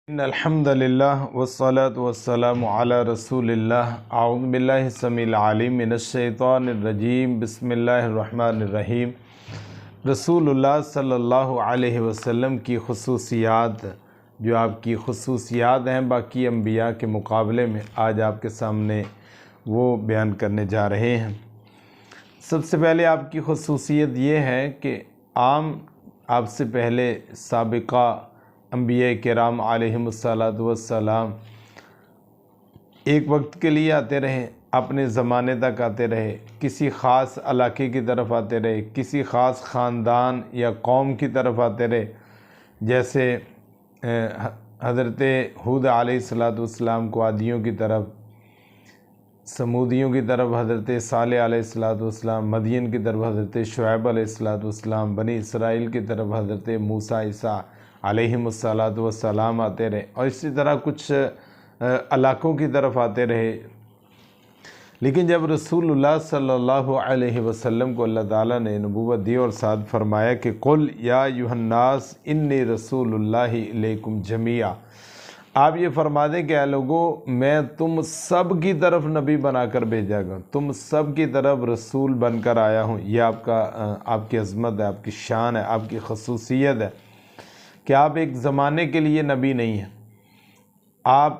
ان الحمد للہ والصلاة والسلام علی رسول اللہ اعوذ باللہ السمیع العلیم من الشیطان الرجیم بسم اللہ الرحمن الرحیم۔ رسول اللہ صلی اللہ علیہ وسلم کی خصوصیات، جو آپ کی خصوصیات ہیں باقی انبیاء کے مقابلے میں، آج آپ کے سامنے وہ بیان کرنے جا رہے ہیں۔ سب سے پہلے آپ کی خصوصیت یہ ہے کہ آپ سے پہلے سابقہ انبیاء کرام علیہم السلام ایک وقت کے لیے آتے رہے، اپنے زمانے تک آتے رہے، کسی خاص علاقے کی طرف آتے رہے، کسی خاص خاندان یا قوم کی طرف آتے رہے، جیسے حضرت ہود علیہ السلام کو عادیوں کی طرف، سمودیوں کی طرف حضرت صالح علیہ السلام، مدین کی طرف حضرت شعیب علیہ السلام، بنی اسرائیل کی طرف حضرت موسیٰ عیسیٰ علیہم السلام آتے رہے، اور اسی طرح کچھ علاقوں کی طرف آتے رہے۔ لیکن جب رسول اللہ صلی اللہ علیہ وسلم کو اللہ تعالیٰ نے نبوت دی اور ساتھ فرمایا کہ قل یا ایھا الناس انی رسول اللہ الیکم جمیعا، آپ یہ فرما دیں کہ اے لوگو، میں تم سب کی طرف نبی بنا کر بھیجا گا، تم سب کی طرف رسول بن کر آیا ہوں۔ یہ آپ کی عظمت ہے، آپ کی شان ہے، آپ کی خصوصیت ہے کہ آپ ایک زمانے کے لیے نبی نہیں ہیں، آپ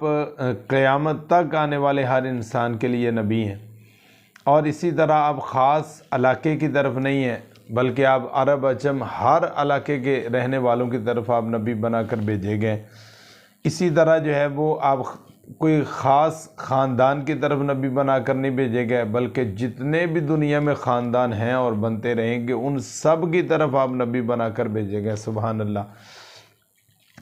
قیامت تک آنے والے ہر انسان کے لیے نبی ہیں۔ اور اسی طرح آپ خاص علاقے کی طرف نہیں ہیں، بلکہ آپ عرب عجم ہر علاقے کے رہنے والوں کی طرف آپ نبی بنا کر بھیجے گئے۔ اسی طرح جو ہے وہ آپ کوئی خاص خاندان کی طرف نبی بنا کر نہیں بھیجے گئے، بلکہ جتنے بھی دنیا میں خاندان ہیں اور بنتے رہیں گے ان سب کی طرف آپ نبی بنا کر بھیجے گئے۔ سبحان اللہ۔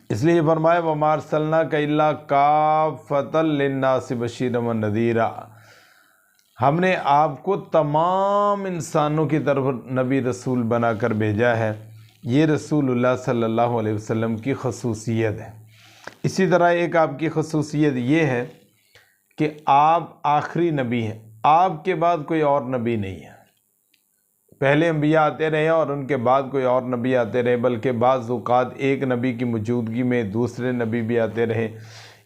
اس لیے فرمایا وَمَا أَرْسَلْنَاكَ إِلَّا كَافَّةً لِلنَّاسِ بَشِيرًا وَنَذِيرًا، ہم نے آپ کو تمام انسانوں کی طرف نبی رسول بنا کر بھیجا ہے۔ یہ رسول اللہ صلی اللہ علیہ وسلم کی خصوصیت ہے۔ اسی طرح ایک آپ کی خصوصیت یہ ہے کہ آپ آخری نبی ہیں، آپ کے بعد کوئی اور نبی نہیں ہے۔ پہلے انبیاء آتے رہے اور ان کے بعد کوئی اور نبی آتے رہے، بلکہ بعض اوقات ایک نبی کی موجودگی میں دوسرے نبی بھی آتے رہے،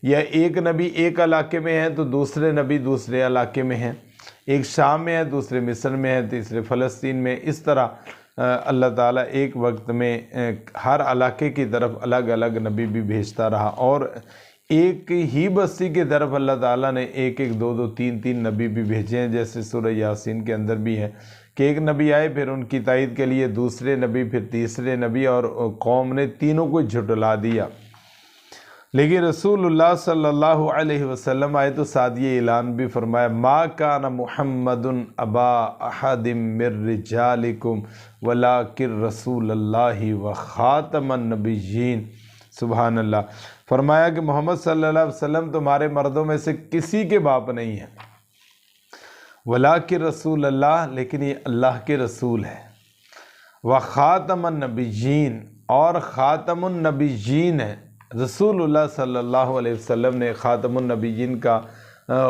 یا ایک نبی ایک علاقے میں ہے تو دوسرے نبی دوسرے علاقے میں ہیں، ایک شام میں ہے دوسرے مصر میں ہے تیسرے فلسطین میں۔ اس طرح اللہ تعالیٰ ایک وقت میں ہر علاقے کی طرف الگ الگ نبی بھی بھیجتا رہا، اور ایک ہی بستی کی طرف اللہ تعالیٰ نے ایک دو تین نبی بھی بھیجے ہیں، جیسے سورہ یاسین کے اندر بھی ہے کہ ایک نبی آئے، پھر ان کی تائید کے لیے دوسرے نبی، پھر تیسرے نبی، اور قوم نے تینوں کو جھٹلا دیا۔ لیکن رسول اللہ صلی اللہ علیہ وسلم آئے تو ساتھ یہ اعلان بھی فرمایا ما کان محمد ابا احد من رجالکم ولکن رسول اللہ وخاتم النبیین۔ سبحان اللہ۔ فرمایا کہ محمد صلی اللہ علیہ وسلم تمہارے مردوں میں سے کسی کے باپ نہیں ہیں، ولیکن رسول اللہ، لیکن یہ اللہ کے رسول ہے، وخاتم النبیین، اور خاتم النبیین ہے۔ رسول اللہ صلی اللہ علیہ وسلم نے خاتم النبیین کا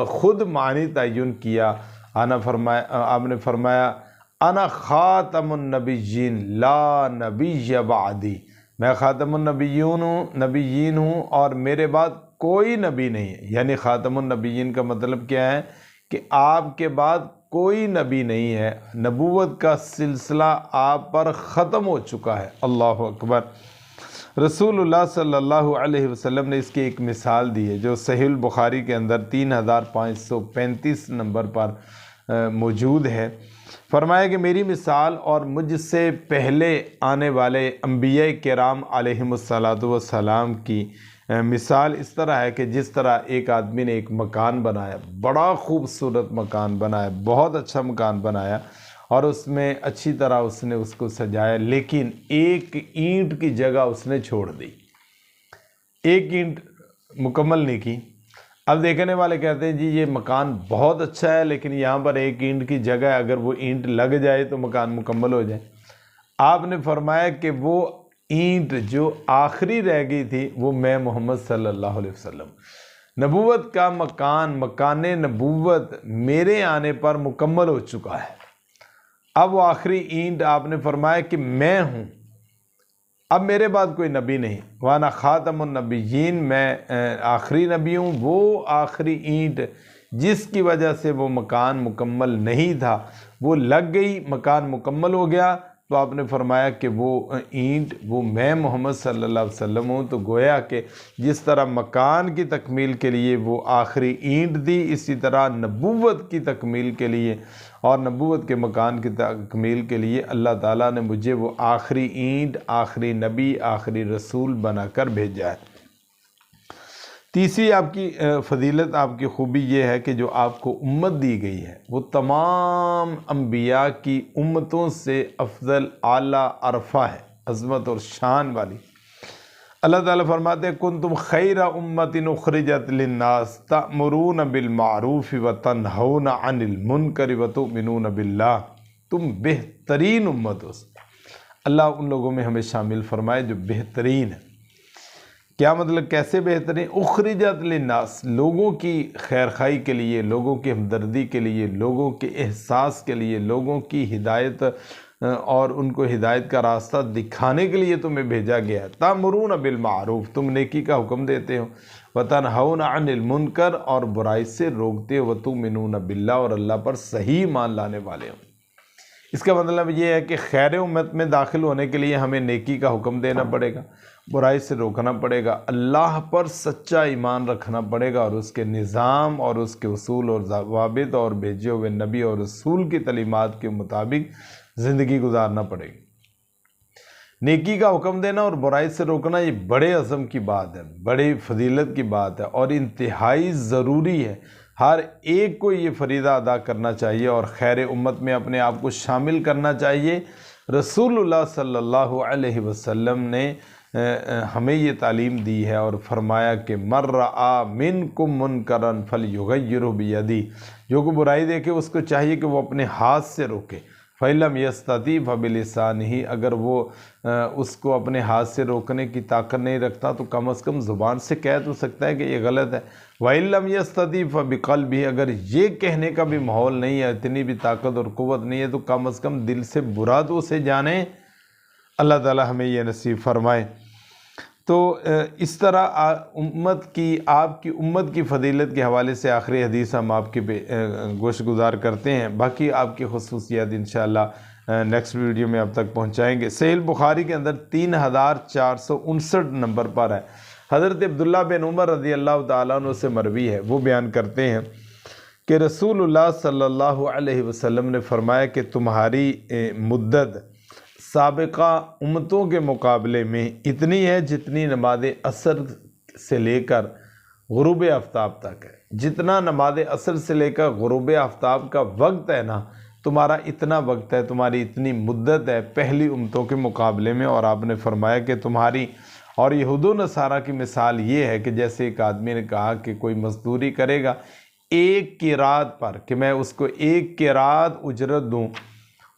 خود معنی تعین کیا۔ آپ نے فرمایا انا خاتم النبیین لا نبی بعدی، میں خاتم النبیین ہوں اور میرے بعد کوئی نبی نہیں ہے۔ یعنی خاتم النبیین کا مطلب کیا ہے کہ آپ کے بعد کوئی نبی نہیں ہے، نبوت کا سلسلہ آپ پر ختم ہو چکا ہے۔ اللہ اکبر۔ رسول اللہ صلی اللہ علیہ وسلم نے اس کی ایک مثال دی ہے جو صحیح البخاری کے اندر 3535 نمبر پر موجود ہے۔ فرمایا کہ میری مثال اور مجھ سے پہلے آنے والے انبیاء کرام علیہم السلام کی مثال اس طرح ہے کہ جس طرح ایک آدمی نے ایک مکان بنایا، بڑا خوبصورت مکان بنایا، بہت اچھا مکان بنایا، اور اس میں اچھی طرح اس نے اس کو سجایا، لیکن ایک اینٹ کی جگہ اس نے چھوڑ دی، ایک اینٹ مکمل نہیں کی۔ اب دیکھنے والے کہتے ہیں جی یہ مکان بہت اچھا ہے، لیکن یہاں پر ایک اینٹ کی جگہ ہے، اگر وہ اینٹ لگ جائے تو مکان مکمل ہو جائے۔ آپ نے فرمایا کہ وہ اینٹ جو آخری رہ گئی تھی وہ میں محمد صلی اللہ علیہ وسلم، نبوت کا مکان نبوت میرے آنے پر مکمل ہو چکا ہے۔ اب وہ آخری اینٹ آپ نے فرمایا کہ میں ہوں، اب میرے بعد کوئی نبی نہیں، وانا خاتم النبیین، میں آخری نبی ہوں۔ وہ آخری اینٹ جس کی وجہ سے وہ مکان مکمل نہیں تھا وہ لگ گئی، مکان مکمل ہو گیا، تو آپ نے فرمایا کہ وہ اینٹ وہ میں محمد صلی اللہ علیہ وسلم ہوں۔ تو گویا کہ جس طرح مکان کی تکمیل کے لیے وہ آخری اینٹ دی، اسی طرح نبوت کی تکمیل کے لیے اور نبوت کے مکان کی تکمیل کے لیے اللہ تعالیٰ نے مجھے وہ آخری اینٹ، آخری نبی، آخری رسول بنا کر بھیجا ہے۔ تیسری آپ کی فضیلت، آپ کی خوبی یہ ہے کہ جو آپ کو امت دی گئی ہے وہ تمام انبیاء کی امتوں سے افضل، اعلیٰ، ارفع ہے، عظمت اور شان والی۔ اللہ تعالیٰ فرماتے ہیں کنتم خیر امت اخرجت للناس تأمرون بالمعروف وتنہون عن المنکر وتؤمنون باللہ، تم بہترین امت ہو۔ اللہ ان لوگوں میں ہمیں شامل فرمائے جو بہترین ہے۔ کیا مطلب، کیسے بہترین؟ اخرجت للناس، لوگوں کی خیرخواہی کے لیے، لوگوں کی ہمدردی کے لیے، لوگوں کے احساس کے لیے، لوگوں کی ہدایت اور ان کو ہدایت کا راستہ دکھانے کے لیے تمہیں بھیجا گیا ہے۔ تأمرون بالمعروف، تم نیکی کا حکم دیتے ہو، وتنہون عن المنکر، اور برائی سے روکتے ہو، وتؤمنون باللہ، اور اللہ پر صحیح ایمان لانے والے ہو۔ اس کا مطلب یہ ہے کہ خیر امت میں داخل ہونے کے لیے ہمیں نیکی کا حکم دینا پڑے گا، برائی سے روکنا پڑے گا، اللہ پر سچا ایمان رکھنا پڑے گا، اور اس کے نظام اور اس کے اصول اور ضوابط اور بھیجے ہوئے نبی اور رسول کی تعلیمات کے مطابق زندگی گزارنا پڑے گی۔ نیکی کا حکم دینا اور برائی سے روکنا یہ بڑے عزم کی بات ہے، بڑی فضیلت کی بات ہے، اور انتہائی ضروری ہے۔ ہر ایک کو یہ فریضہ ادا کرنا چاہیے اور خیر امت میں اپنے آپ کو شامل کرنا چاہیے۔ رسول اللہ صلی اللہ علیہ وسلم نے ہمیں یہ تعلیم دی ہے اور فرمایا کہ من رأى منکم منکرا فلیغیرہ بیدہ، جو کوئی برائی دیکھے اس کو چاہیے کہ وہ اپنے ہاتھ سے روکے، فَإِن لَمْ يَسْتَطِعْ فَبِلِسَانِهِ، اگر وہ اس کو اپنے ہاتھ سے روکنے کی طاقت نہیں رکھتا تو کم از کم زبان سے کہہ تو سکتا ہے کہ یہ غلط ہے۔ وَإِن لَمْ يَسْتَطِعْ فَبِقَلْبِهِ، اگر یہ کہنے کا بھی ماحول نہیں ہے، اتنی بھی طاقت اور قوت نہیں ہے، تو کم از کم دل سے برا تو اسے جانے۔ اللہ تعالی ہمیں یہ نصیب فرمائے۔ تو اس طرح امت کی، آپ کی امت کی فضیلت کے حوالے سے آخری حدیث ہم آپ کے گوش گزار کرتے ہیں، باقی آپ کی خصوصیات انشاءاللہ نیکسٹ ویڈیو میں اب تک پہنچائیں گے۔ صحیح بخاری کے اندر 3459 نمبر پر ہے، حضرت عبداللہ بن عمر رضی اللہ تعالیٰ عنہ سے مروی ہے، وہ بیان کرتے ہیں کہ رسول اللہ صلی اللہ علیہ وسلم نے فرمایا کہ تمہاری مدت سابقہ امتوں کے مقابلے میں اتنی ہے جتنی نماز عصر سے لے کر غروب آفتاب تک ہے۔ جتنا نماز عصر سے لے کر غروب آفتاب کا وقت ہے نا، تمہارا اتنا وقت ہے، تمہاری اتنی مدت ہے پہلی امتوں کے مقابلے میں۔ اور آپ نے فرمایا کہ تمہاری اور یہود و نصارہ کی مثال یہ ہے کہ جیسے ایک آدمی نے کہا کہ کوئی مزدوری کرے گا ایک قیراط پر، کہ میں اس کو ایک قیراط اجرت دوں،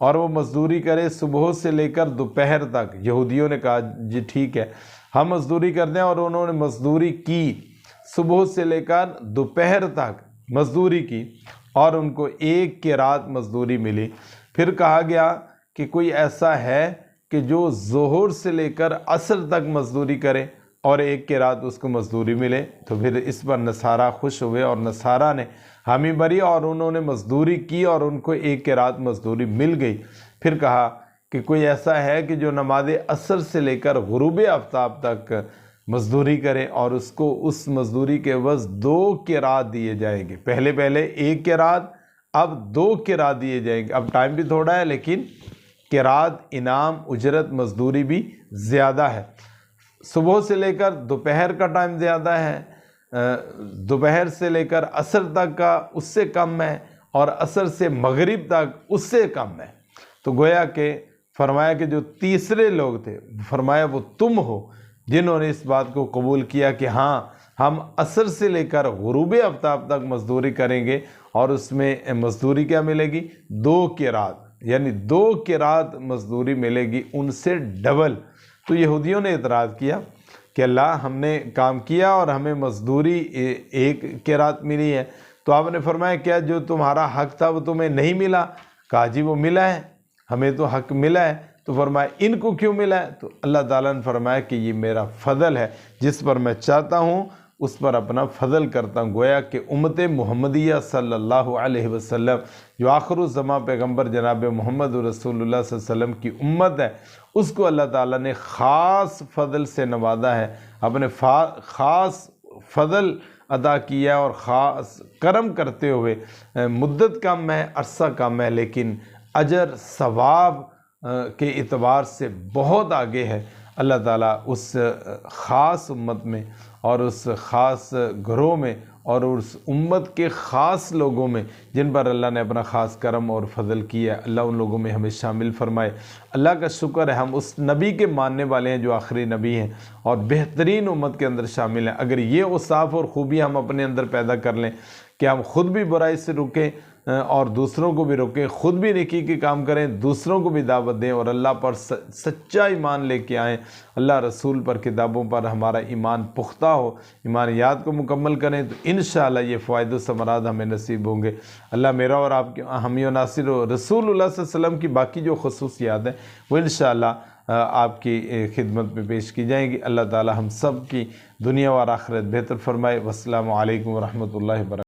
اور وہ مزدوری کرے صبح سے لے کر دوپہر تک۔ یہودیوں نے کہا جی ٹھیک ہے ہم مزدوری کرتے ہیں، اور انہوں نے مزدوری کی، صبح سے لے کر دوپہر تک مزدوری کی، اور ان کو ایک قیراط مزدوری ملی۔ پھر کہا گیا کہ کوئی ایسا ہے کہ جو ظہر سے لے کر عصر تک مزدوری کرے اور ایک قیراط اس کو مزدوری ملے؟ تو پھر اس پر نصارہ خوش ہوئے اور نصارہ نے حامی بری، اور انہوں نے مزدوری کی اور ان کو ایک قیراط مزدوری مل گئی۔ پھر کہا کہ کوئی ایسا ہے کہ جو نماز عصر سے لے کر غروب آفتاب تک مزدوری کرے اور اس کو اس مزدوری کے عوض 2 قیراط دیے جائیں گے۔ پہلے ایک قیراط، اب 2 قیراط دیے جائیں گے۔ اب ٹائم بھی تھوڑا ہے لیکن قیراط انعام اجرت مزدوری بھی زیادہ ہے۔ صبح سے لے کر دوپہر کا ٹائم زیادہ ہے، دوپہر سے لے کر عصر تک کا اس سے کم ہے، اور عصر سے مغرب تک اس سے کم ہے۔ تو گویا کہ فرمایا کہ جو تیسرے لوگ تھے، فرمایا وہ تم ہو جنہوں نے اس بات کو قبول کیا کہ ہاں ہم عصر سے لے کر غروب آفتاب تک مزدوری کریں گے، اور اس میں مزدوری کیا ملے گی؟ 2 قیراط، یعنی 2 قیراط مزدوری ملے گی، ان سے ڈبل۔ تو یہودیوں نے اعتراض کیا کہ اللہ ہم نے کام کیا اور ہمیں مزدوری ایک قیراط ملی ہے۔ تو آپ نے فرمایا کیا جو تمہارا حق تھا وہ تمہیں نہیں ملا؟ کہا جی وہ ملا ہے، ہمیں تو حق ملا ہے۔ تو فرمایا ان کو کیوں ملا ہے؟ تو اللہ تعالیٰ نے فرمایا کہ یہ میرا فضل ہے، جس پر میں چاہتا ہوں اس پر اپنا فضل کرتا ہوں۔ گویا کہ امت محمدیہ صلی اللہ علیہ وسلم جو آخر الزماں پیغمبر جناب محمد رسول اللہ صلی اللہ علیہ وسلم کی امت ہے، اس کو اللہ تعالیٰ نے خاص فضل سے نوازا ہے، اپنے خاص فضل عطا کیا اور خاص کرم کرتے ہوئے۔ مدت کم ہے، عرصہ کم ہے، لیکن اجر ثواب کے اعتبار سے بہت آگے ہے۔ اللہ تعالیٰ اس خاص امت میں اور اس خاص گروہ میں اور اس امت کے خاص لوگوں میں جن پر اللہ نے اپنا خاص کرم اور فضل کیا، اللہ ان لوگوں میں ہمیں شامل فرمائے۔ اللہ کا شکر ہے ہم اس نبی کے ماننے والے ہیں جو آخری نبی ہیں اور بہترین امت کے اندر شامل ہیں۔ اگر یہ اوصاف اور خوبیاں ہم اپنے اندر پیدا کر لیں کہ ہم خود بھی برائی سے رکیں اور دوسروں کو بھی روکیں، خود بھی نیکی کے کام کریں، دوسروں کو بھی دعوت دیں اور اللہ پر سچا ایمان لے کے آئیں، اللہ رسول پر، کتابوں پر ہمارا ایمان پختہ ہو، ایمانیات کو مکمل کریں، تو انشاءاللہ یہ فوائد و ثمرات ہمیں نصیب ہوں گے۔ اللہ میرا اور آپ کے حامی و ناصر و رسول اللہ صلی اللہ علیہ وسلم کی باقی جو خصوصیات ہیں وہ انشاءاللہ آپ کی خدمت میں پیش کی جائیں گی۔ اللہ تعالی ہم سب کی دنیا اور آخرت بہتر فرمائے۔ والسلام علیکم ورحمۃ اللہ وبرکاتہ۔